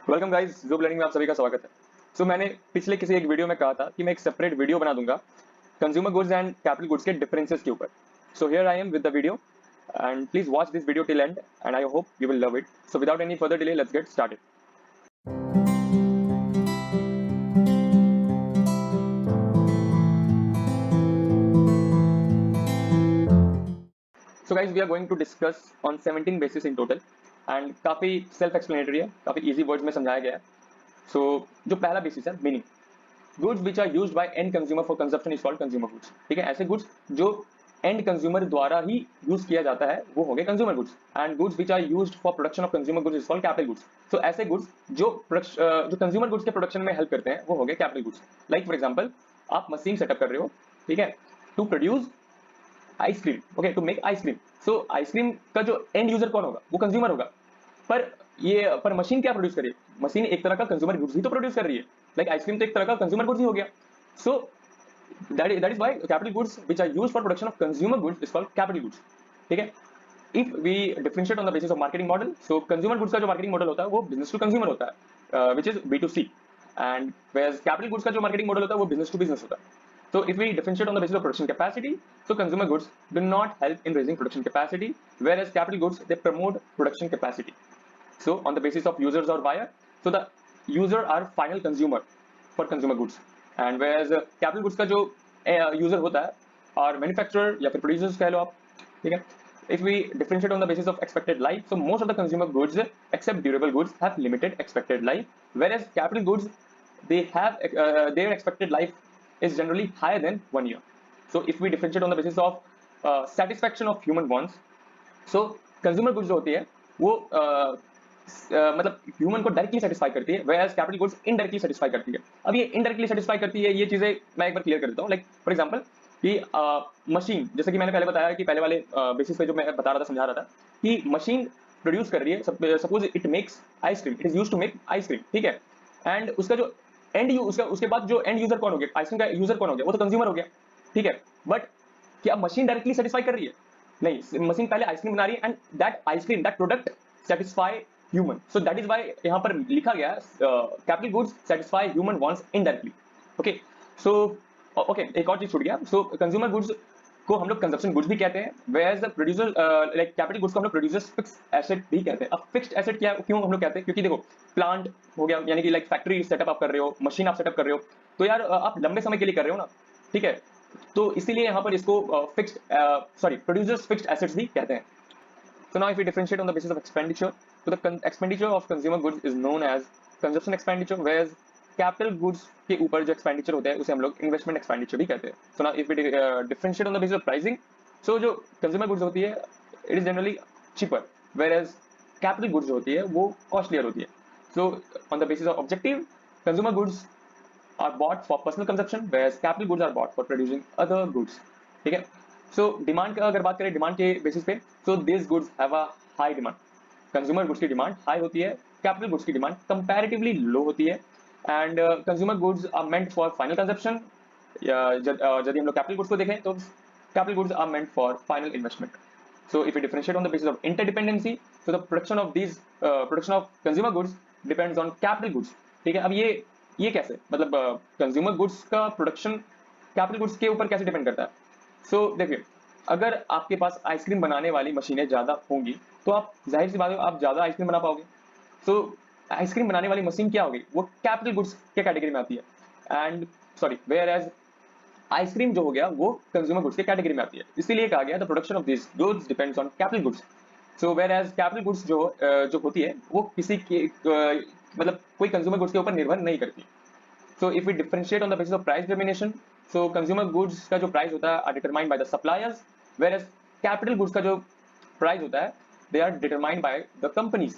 Welcome guys, zoom learning में आप सभी का स्वागत है। मैंने पिछले किसी एक वीडियो में कहा था कि मैं एक सेपरेट वीडियो बना दूंगा consumer goods and capital goods के डिफरेंसेस के ऊपर। Here I am with the video and please watch this video till end and I hope you will love it. Without any further delay let's get started. Guys we are going to discuss on 17 basis in total and काफ़ी self explanatory है, काफ़ी easy words में समझाया गया है। जो पहला basis है meaning, goods which are used by end consumer for consumption is called consumer goods. ठीक है, ऐसे गुड्स जो एंड कंज्यूमर द्वारा ही यूज किया जाता है वो हो गए consumer goods. And goods which are used for production of consumer goods is called capital goods. ऐसे गुड्स जो कंज्यूमर गुड्स के प्रोडक्शन में हेल्प करते हैं वो हो गए capital goods. Like for example, आप मशीन सेटअप कर रहे हो, ठीक है, to produce ice cream, okay, to make ice cream. Ice cream का जो एंड यूजर कौन होगा? वो कंज्यूमर होगा। पर मशीन क्या प्रोड्यूस करेगी? मशीन एक तरह का कंज्यूमर गुड्स ही तो प्रोड्यूस कर रही है। लाइक आइसक्रीम तो एक तरह का कंज्यूमर गुड्स ही हो गया। So that is why capital goods which are used for production of consumer goods is called capital goods. ठीक है, if we differentiate on the basis of marketing model, so consumer goods का जो marketing model होता है वो business to consumer होता है, which is B2C, and capital goods का जो मार्केटिंग मॉडल होता है वो बिजनेस टू बिजनेस होता है। So if we differentiate on the basis of production capacity, so consumer goods do not help in raising production capacity, whereas capital goods, they promote production capacity. So on the basis of users or buyer, so the user are final consumer for consumer goods, and whereas capital goods का जो user होता है और manufacturer या फिर producers कह लो आप, ठीक है। If we differentiate on the basis of expected life, so most of the consumer goods except durable goods have limited expected life, whereas capital goods, they have their expected life is generally higher than 1 year. So if we differentiate on the basis of satisfaction of human wants, so consumer goods जो होती है वो मतलब human को directly satisfy करती है, whereas capital goods indirectly satisfy करती है। अब ये इनडायरेक्टली सेटिस्फाई करती है, ये चीजें मैं एक बार क्लियर कर देता हूँ। लाइक फॉर एग्जांपल कि मशीन, जैसे कि मैंने पहले बताया कि पहले वाले बेसिस पे जो मैं बता रहा था, समझा रहा था कि मशीन प्रोड्यूस कर रही है, suppose it makes ice cream, it is used to make ice cream, ठीक है। एंड उसका जो उसके बाद जो एंड यूजर कौन हो गया, आइसक्रीम का यूजर कौन हो गया? वो तो कंज्यूमर हो गया, ठीक है। बट क्या मशीन डायरेक्टली सेटिस्फाई कर रही है? नहीं, मशीन पहले आइसक्रीम बना रही है and that ice cream, that product satisfy human. So that is why यहाँ पर लिखा गया capital goods satisfy human wants indirectly. Okay, so okay, एक और चीज छूट गया। कंज्यूमर गुड्स को हम लोग कंजप्शन गुड्स भी कहते हैं, where the producer, like capital goods को हम लोग प्रोड्यूसर्स फिक्स्ड एसेट भी कहते हैं। अब फिक्स्ड एसेट क्या, क्यों हम लोग कहते हैं? क्योंकि देखो, प्लांट हो गया, यानी कि लाइक फैक्ट्री सेटअप आप कर रहे हो, मशीन आप सेटअप कर रहे हो, तो यार आप लंबे समय के लिए कर रहे हो ना, ठीक है। तो इसीलिए यहाँ पर इसको प्रोड्यूसर्स फिक्स्ड एसेट्स भी कहते हैं। So now if we differentiate on the basis of expenditure, so the expenditure of consumer goods is known as consumption expenditure, whereas capital goods के ऊपर जो expenditure होता है उसे हम लोग investment expenditure भी कहते हैं। So now if we differentiate on the basis of pricing, so जो consumer goods होती है it is generally cheaper, whereas capital goods जो होती है वो costlier होती है। So on the basis of objective, consumer goods are bought for personal consumption, whereas capital goods are bought for producing other goods, ठीक है। डिमांड का अगर बात करें, डिमांड के बेसिस पे, this goods have a high demand. Consumer goods की demand high होती है, कैपिटल गुड्स की डिमांड कंपैरेटिवली लो होती है। And consumer goods are meant for final consumption, यदि हम लोग कैपिटल गुड्स को देखें तो capital goods are meant for final investment. So if we differentiate on the basis of interdependency, so the production of consumer goods depends on capital goods, ठीक है। अब ये कैसे, मतलब कंज्यूमर गुड्स का प्रोडक्शन कैपिटल गुड्स के ऊपर कैसे डिपेंड करता है? देखिए, अगर आपके पास आइसक्रीम बनाने वाली मशीनें ज्यादा होंगी तो आप, जाहिर सी बात है, आप ज्यादा आइसक्रीम बना पाओगे। आइसक्रीम बनाने वाली मशीन क्या होगी? वो कैपिटल गुड्स के कैटेगरी में आती है। एंड वेयर एज आइसक्रीम जो हो गया वो कंज्यूमर गुड्स के कैटेगरी में आती है। इसीलिए कहा गया the production of this goods depends on capital goods. Whereas capital goods जो होती है वो किसी के मतलब कोई कंज्यूमर गुड्स के ऊपर निर्भर नहीं करती। If we differentiate on the basis of price determination, consumer goods का जो प्राइस होता है are determined by the suppliers, whereas capital goods का जो प्राइस होता है they are determined by the companies,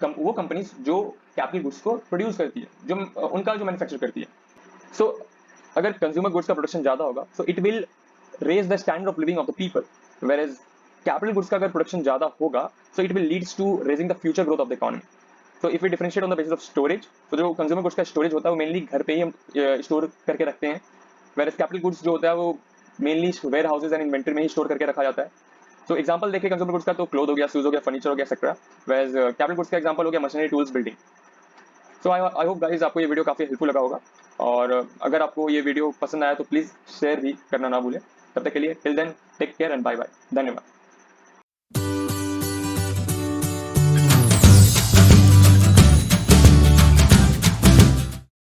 वो कंपनीज जो कैपिटल गुड्स को प्रोड्यूस करती है, जो उनका जो मैन्युफैक्चर करती है। अगर कंज्यूमर गुड्स का प्रोडक्शन ज्यादा होगा it will raise the standard of living of the people, whereas capital goods का अगर प्रोडक्शन ज्यादा होगा it will leads to raising the future growth of the economy. If we differentiate on the basis of storage, जो consumer goods का storage होता है वो mainly घर पे ही हम स्टोर करके रखते हैं, वेयर कैपिटल गुड्स जो होता है वो mainly warehouses and inventory में ही स्टोर करके रखा जाता है। एग्जांपल देखिए कंज्यूमर गुड्स का, तो क्लोथ हो गया, शूज हो गया, फर्नीचर हो गया, एक्सेट्रा, वेयर कैपिटल गुड्स का एग्जांपल हो गया machinery, tools, building. So I hope guys आपको ये वीडियो काफ़ी हेल्पफुल लगा होगा, और अगर आपको ये वीडियो पसंद आया तो प्लीज़ शेयर भी करना ना भूलें। तब तक के लिए till then take care and bye bye. धन्यवाद।